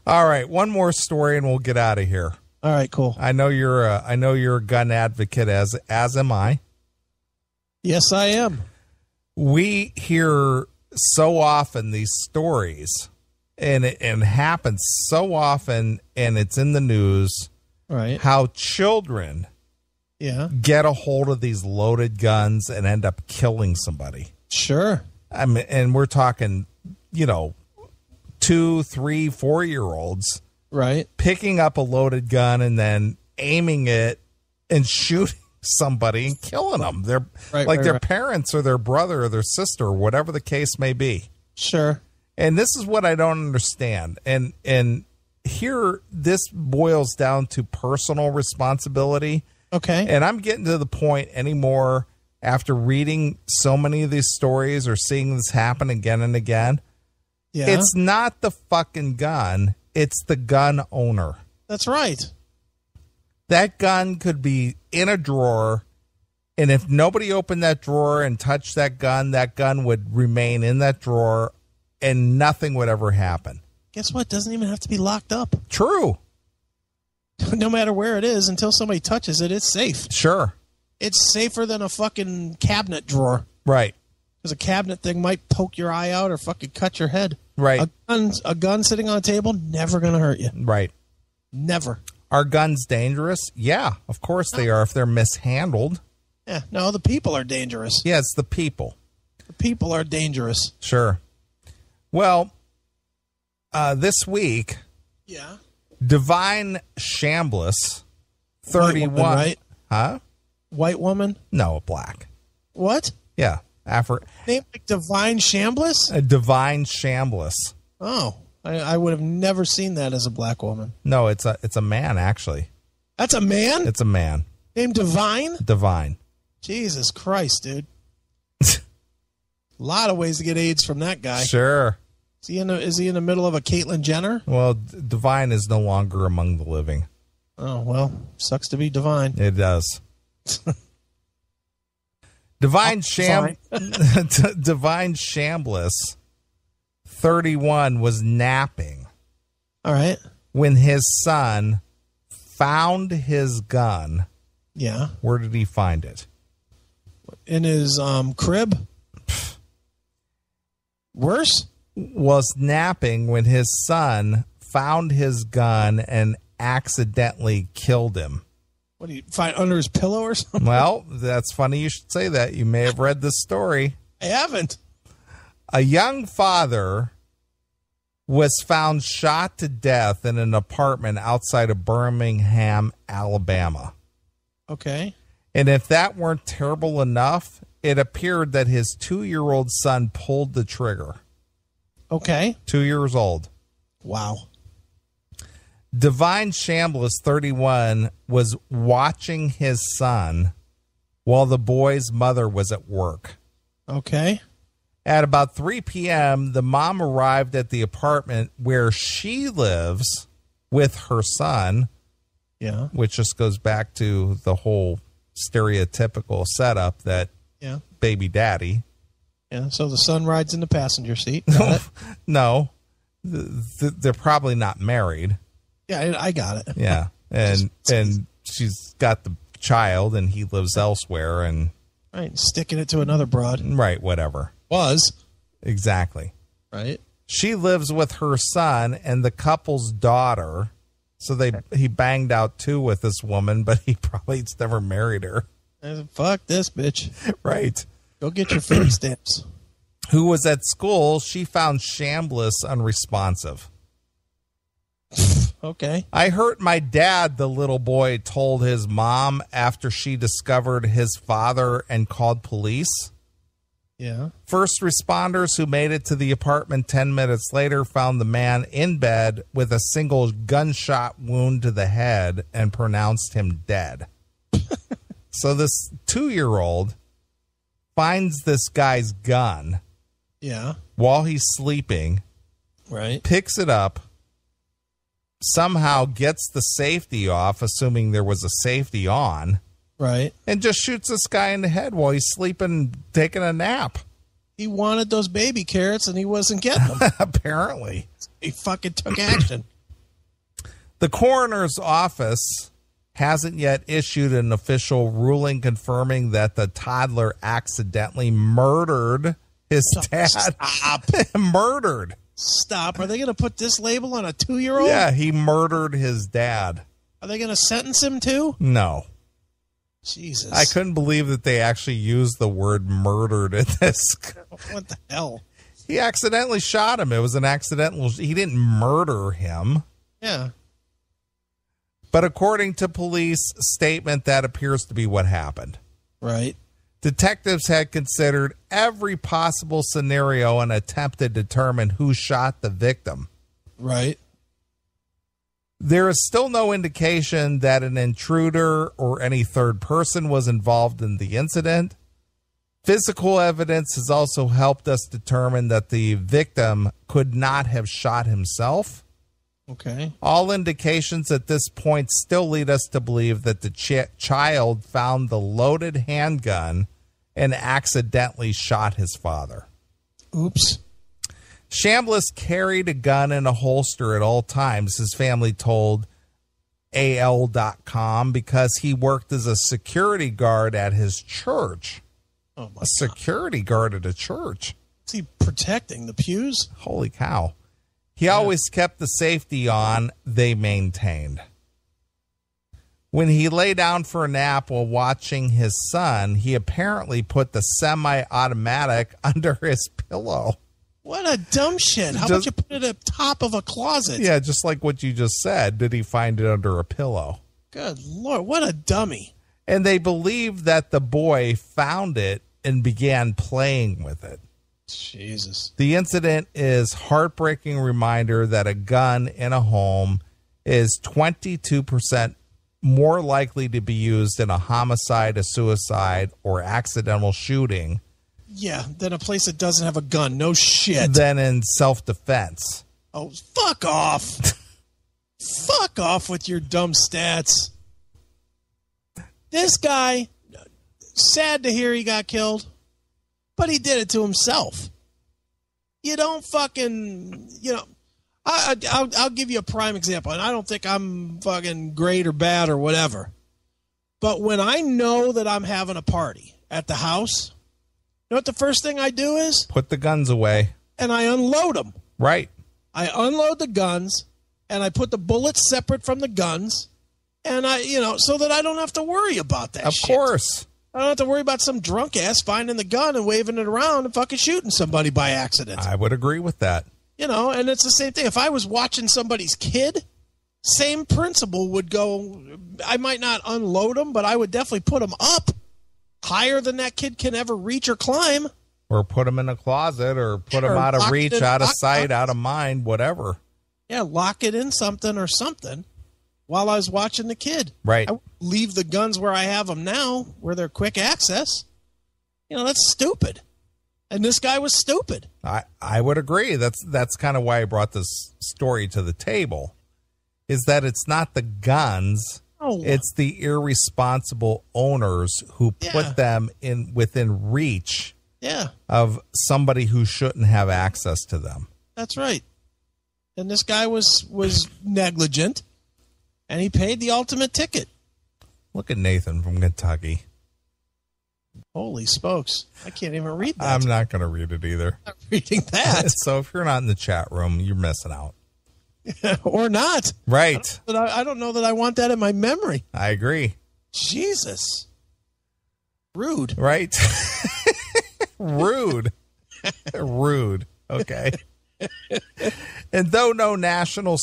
All right, one more story and we'll get out of here. All right, cool. I know you're a gun advocate, as am I. Yes, I am. We hear so often these stories, and it happens so often, and it's in the news. Right. How children get a hold of these loaded guns and end up killing somebody. Sure. I mean, and we're talking, 2, 3, 4-year-olds, right, picking up a loaded gun and then aiming it and shooting somebody and killing them. They're their parents or their brother or their sister, or whatever the case may be. Sure. And this is what I don't understand. And here, this boils down to personal responsibility. Okay. And I'm getting to the point anymore after reading so many of these stories or seeing this happen again and again. Yeah. It's not the fucking gun. It's the gun owner. That's right. That gun could be in a drawer, and if nobody opened that drawer and touched that gun would remain in that drawer, and nothing would ever happen. Guess what? It doesn't even have to be locked up. True. No matter where it is, until somebody touches it, it's safe. Sure. It's safer than a fucking cabinet drawer. Right. Because a cabinet thing might poke your eye out or fucking cut your head. Right. A gun sitting on a table, never going to hurt you. Right. Never. Are guns dangerous? Yeah, of course they are if they're mishandled. Yeah, no, the people are dangerous. Yeah, it's the people. The people are dangerous. Sure. Well, this week, Divine Shambliss, 31. White woman, right? Huh? White woman? No, black. What? Yeah. Name like Divine Shambliss? A Divine Shambliss. Oh, I would have never seen that as a black woman. No, it's a man, actually. That's a man? It's a man. Named Divine? Divine. Jesus Christ, dude. A lot of ways to get AIDS from that guy. Sure. Is he in the middle of a Caitlyn Jenner? Well, Divine is no longer among the living. Oh, well, sucks to be Divine. It does. Divine Shambliss, 31, was napping. All right. When his son found his gun. Yeah. Where did he find it? In his crib? Worse? Was napping when his son found his gun and accidentally killed him. What, do you find under his pillow or something? Well, that's funny you should say that. You may have read this story. I haven't. A young father was found shot to death in an apartment outside of Birmingham, Alabama. Okay. And if that weren't terrible enough, it appeared that his 2-year-old son pulled the trigger. Okay. 2 years old. Wow. Divine Shambliss, 31, was watching his son while the boy's mother was at work. Okay. At about 3 p.m., the mom arrived at the apartment where she lives with her son. Yeah. Which just goes back to the whole stereotypical setup that baby daddy. Yeah, so the son rides in the passenger seat. No, they're probably not married. Yeah, I got it. Yeah, and she's got the child, and he lives elsewhere, and right, sticking it to another broad. Right, whatever. Was exactly right. She lives with her son and the couple's daughter. So he banged out 2 with this woman, but he probably's never married her. Fuck this bitch. Right. Go get your food stamps. Who was at school, she found Shambliss unresponsive. Okay. I hurt my dad, the little boy told his mom after she discovered his father and called police. Yeah. First responders who made it to the apartment 10 minutes later found the man in bed with a single gunshot wound to the head and pronounced him dead. So this 2-year-old finds this guy's gun. Yeah. While he's sleeping. Right. Picks it up. Somehow gets the safety off, assuming there was a safety on. Right. And just shoots this guy in the head while he's sleeping, taking a nap. He wanted those baby carrots and he wasn't getting them. Apparently. He fucking took action. The coroner's office hasn't yet issued an official ruling confirming that the toddler accidentally murdered his dad. Stop. Murdered. Stop. Are they going to put this label on a 2-year-old? Yeah, he murdered his dad. Are they going to sentence him too? No. Jesus. I couldn't believe that they actually used the word murdered in this. What the hell? He accidentally shot him. It was an accidental. He didn't murder him. Yeah. But according to police statement, that appears to be what happened. Right. Detectives had considered every possible scenario and attempted to determine who shot the victim. Right. There is still no indication that an intruder or any third person was involved in the incident. Physical evidence has also helped us determine that the victim could not have shot himself. Okay. All indications at this point still lead us to believe that the child found the loaded handgun and accidentally shot his father. Oops. Chambliss carried a gun in a holster at all times, his family told AL.com, because he worked as a security guard at his church. Oh my A security guard at a church. Is he protecting the pews? Holy cow. He always kept the safety on, they maintained. When he lay down for a nap while watching his son, he apparently put the semi-automatic under his pillow. What a dumb shit. How about you put it up top of a closet? Yeah, just like what you just said. Did he find it under a pillow? Good Lord, what a dummy. And they believe that the boy found it and began playing with it. Jesus. The incident is heartbreaking reminder that a gun in a home is 22% more likely to be used in a homicide, a suicide, or accidental shooting. Yeah, than a place that doesn't have a gun. No shit. Than in self-defense. Oh, fuck off. Fuck off with your dumb stats. This guy, sad to hear he got killed, but he did it to himself. You don't fucking, I'll give you a prime example, and I don't think I'm fucking great or bad or whatever. But when I know that I'm having a party at the house, you know what the first thing I do is? Put the guns away. And I unload them. Right. I unload the guns, and I put the bullets separate from the guns, and so that I don't have to worry about that shit. Of course. I don't have to worry about some drunk ass finding the gun and waving it around and fucking shooting somebody by accident. I would agree with that. And it's the same thing. If I was watching somebody's kid, same principle would go. I might not unload them, but I would definitely put them up higher than that kid can ever reach or climb. Or put them in a closet, or put them out of reach, out of sight, out of mind, whatever. Yeah, lock it in something or something while I was watching the kid. Right. I would leave the guns where I have them now, where they're quick access. That's stupid. And this guy was stupid. I would agree. That's kind of why I brought this story to the table, is that it's not the guns. Oh. It's the irresponsible owners who put them within reach of somebody who shouldn't have access to them. That's right. And this guy was negligent, and he paid the ultimate ticket. Look at Nathan from Kentucky. Holy smokes. I can't even read that. I'm not going to read it either. I'm not reading that. So if you're not in the chat room, you're missing out. Or not. Right. I don't know that I want that in my memory. I agree. Jesus. Rude. Right. Rude. Rude. Okay. And though no national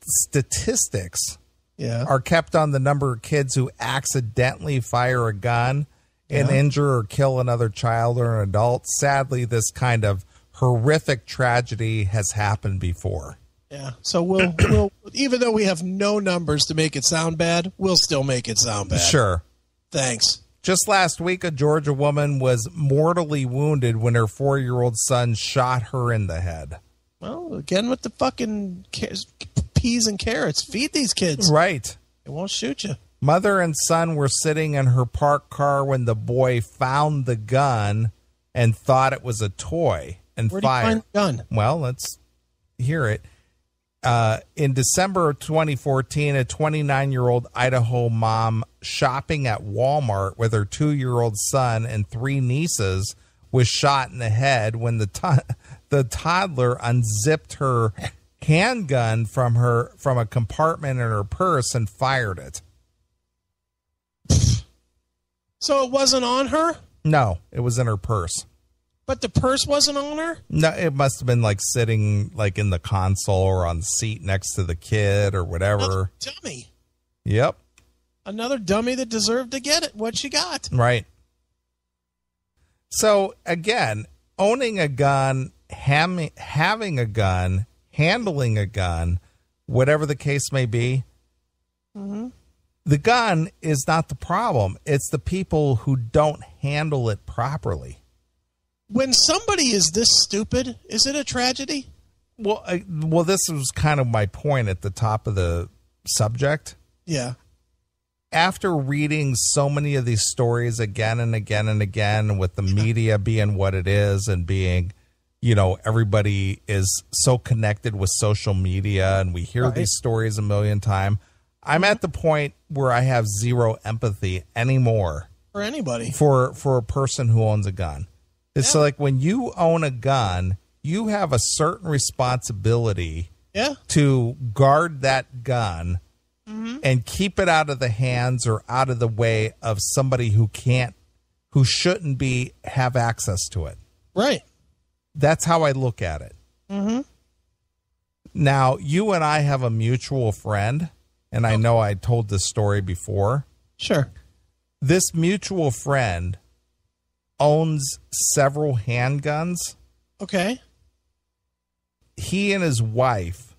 statistics are kept on the number of kids who accidentally fire a gun and injure or kill another child or an adult, sadly, this kind of horrific tragedy has happened before. Yeah. So we'll even though we have no numbers to make it sound bad, we'll still make it sound bad. Sure. Thanks. Just last week, a Georgia woman was mortally wounded when her 4-year-old son shot her in the head. Well, again with the fucking peas and carrots. Feed these kids. Right. It won't shoot you. Mother and son were sitting in her parked car when the boy found the gun and thought it was a toy and Where did he fired. find the gun? Well, let's hear it. In December of 2014, a 29-year-old Idaho mom shopping at Walmart with her 2-year-old son and 3 nieces was shot in the head when the toddler unzipped her handgun from a compartment in her purse and fired it. So it wasn't on her? No, it was in her purse. But the purse wasn't on her? No, it must have been like sitting like in the console or on the seat next to the kid or whatever. Another dummy. Yep. Another dummy that deserved to get it, what she got. Right. So again, owning a gun, having a gun, handling a gun, whatever the case may be, the gun is not the problem. It's the people who don't handle it properly. When somebody is this stupid, is it a tragedy? Well, this was kind of my point at the top of the subject. Yeah. After reading so many of these stories again and again and again, with the media being what it is and being, everybody is so connected with social media and we hear these stories a million times, I'm at the point where I have zero empathy anymore. For anybody. For a person who owns a gun. It's like when you own a gun, you have a certain responsibility to guard that gun and keep it out of the hands or out of the way of somebody who shouldn't have access to it. Right. That's how I look at it. Mm-hmm. Now, you and I have a mutual friend, and I know I told this story before. Sure. This mutual friend owns several handguns. Okay. He and his wife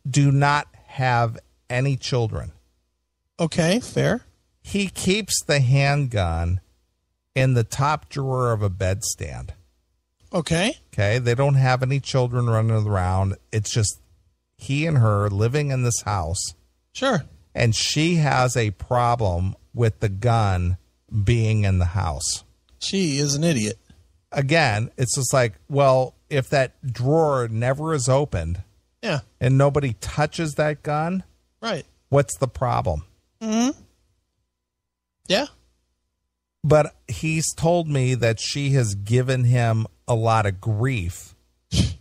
do not have any children. Okay, fair. He keeps the handgun in the top drawer of a bedstand. Okay. Okay, they don't have any children running around. It's just he and her living in this house. Sure. And she has a problem with the gun being in the house. She is an idiot. Again, it's just like, well, if that drawer never is opened and nobody touches that gun, right? What's the problem? Mm-hmm. Yeah. But he's told me that she has given him a lot of grief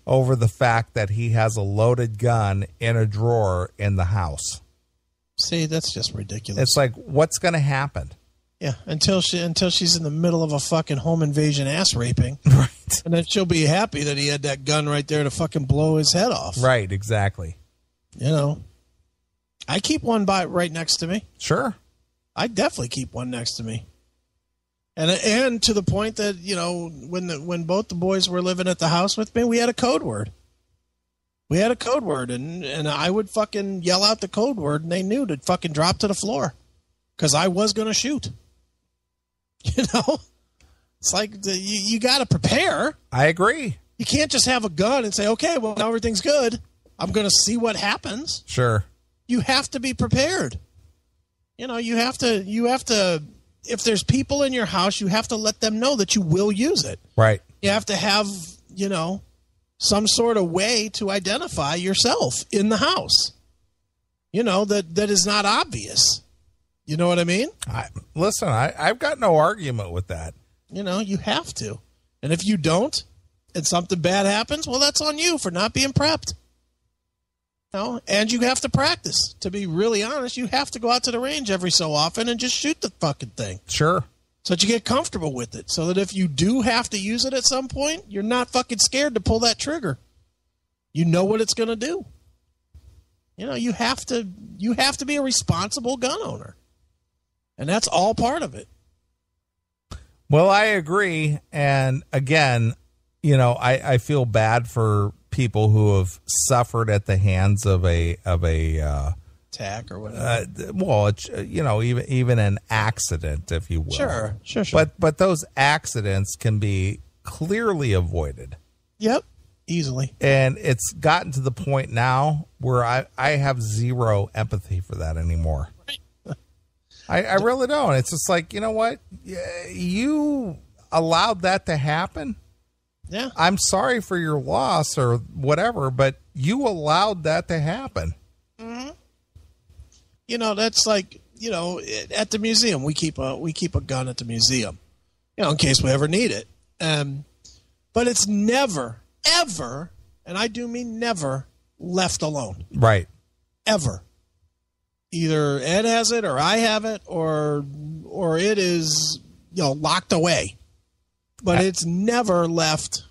over the fact that he has a loaded gun in a drawer in the house. See, that's just ridiculous. It's like, what's going to happen? Yeah, until she's in the middle of a fucking home invasion ass raping. Right. And then she'll be happy that he had that gun right there to fucking blow his head off. Right, exactly. I keep one right next to me. Sure. I definitely keep one next to me. And to the point that, when both the boys were living at the house with me, we had a code word. We had a code word, and I would fucking yell out the code word, and they knew to fucking drop to the floor because I was going to shoot. It's like you got to prepare. I agree. You can't just have a gun and say, okay, well, now everything's good. I'm going to see what happens. Sure. You have to be prepared. You have to, if there's people in your house, you have to let them know that you will use it. Right. You have to have, some sort of way to identify yourself in the house, that is not obvious. You know what I mean? Listen, I've got no argument with that. You have to. And if you don't and something bad happens, well, that's on you for not being prepped. And you have to practice. To be really honest, you have to go out to the range every so often and just shoot the fucking thing. Sure. So that you get comfortable with it. So that if you do have to use it at some point, you're not fucking scared to pull that trigger. You know what it's going to do. You have to be a responsible gun owner. And that's all part of it. Well, I agree. And again, I feel bad for people who have suffered at the hands of a attack or whatever. It's, even an accident, if you will. Sure. But those accidents can be clearly avoided. Yep, easily. And it's gotten to the point now where I have zero empathy for that anymore. I really don't. It's just like, you know what? You allowed that to happen. Yeah. I'm sorry for your loss or whatever, but you allowed that to happen. Mm-hmm. You know, that's like, you know, at the museum, we keep a gun at the museum, you know, in case we ever need it. But it's never, ever, and I do mean never, left alone. Right. Ever. Either Ed has it or I have it or it is, you know, locked away. But it's never left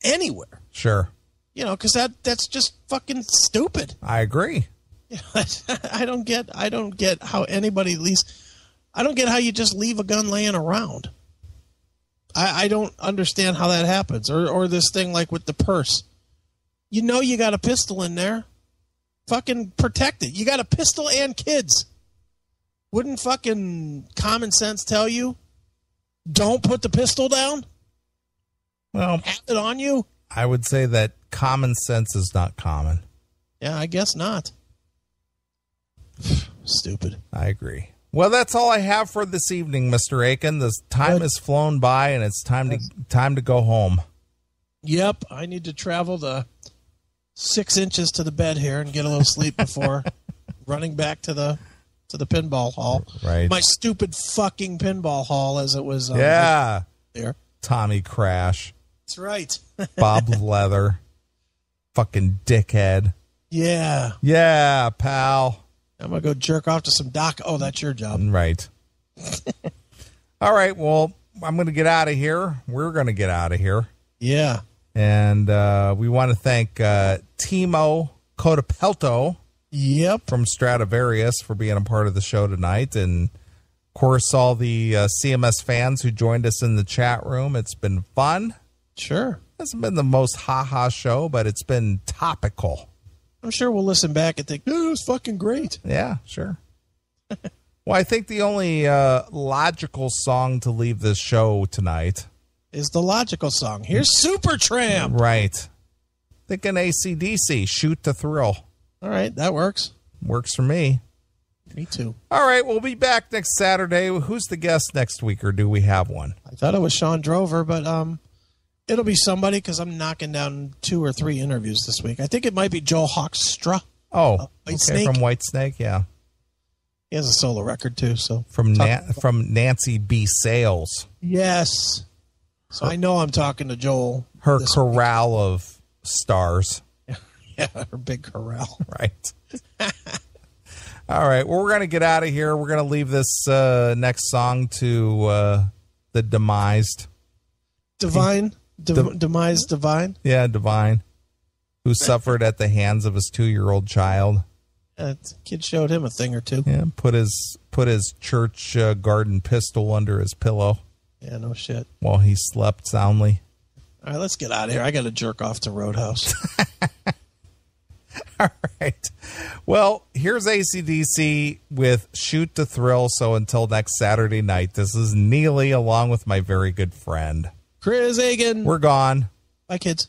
anywhere. Sure. You know, because that's just fucking stupid. I agree. I don't get how anybody, at least, I don't get how you just leave a gun laying around. I don't understand how that happens. Or this thing like with the purse. You know you got a pistol in there. Fucking protect it. You got a pistol and kids. Wouldn't fucking common sense tell you, don't put the pistol down? Well, have it on you? I would say that common sense is not common. Yeah, I guess not. Stupid. I agree. Well, that's all I have for this evening, Mr. Aiken. The time has flown by, and it's time to go home. Yep, I need to travel the 6 inches to the bed here and get a little sleep before running back to the pinball hall. Right. My stupid fucking pinball hall, as it was. There. Tommy Crash. That's right. Bob Leather. Fucking dickhead. Yeah. Yeah, pal. I'm going to go jerk off to some Doc. Oh, that's your job. Right. All right. Well, I'm going to get out of here. We're going to get out of here. Yeah. And we want to thank Timo Cotapelto. Yep. From Stradivarius for being a part of the show tonight. And, of course, all the CMS fans who joined us in the chat room. It's been fun. Sure. It hasn't been the most ha-ha show, but it's been topical. I'm sure we'll listen back and think, oh, it was fucking great. Yeah, sure. Well, I think the only logical song to leave this show tonight is the logical song. Here's Supertramp. Right. Thinking AC/DC, Shoot to Thrill. All right, that works. Works for me. Me too. All right, we'll be back next Saturday. Who's the guest next week, or do we have one? I thought it was Sean Drover, but it'll be somebody because I'm knocking down 2 or 3 interviews this week. I think it might be Joel Hoekstra. Oh, okay, from Whitesnake, yeah. He has a solo record too. So from Nancy B. Sales. Yes. So I know I'm talking to Joel. Her corral of stars. Yeah, her big corral. Right. All right. Well, we're going to get out of here. We're going to leave this next song to the Demised. Divine? Demise Divine? Yeah, Divine. Who suffered at the hands of his 2-year-old child. The kid showed him a thing or two. Yeah, put his church garden pistol under his pillow. Yeah, no shit. While he slept soundly. All right, let's get out of here. I got to jerk off to Roadhouse. All right. Well, here's AC/DC with Shoot to Thrill. So until next Saturday night, this is Neeley along with my very good friend Chris Hagen. We're gone. Bye, kids.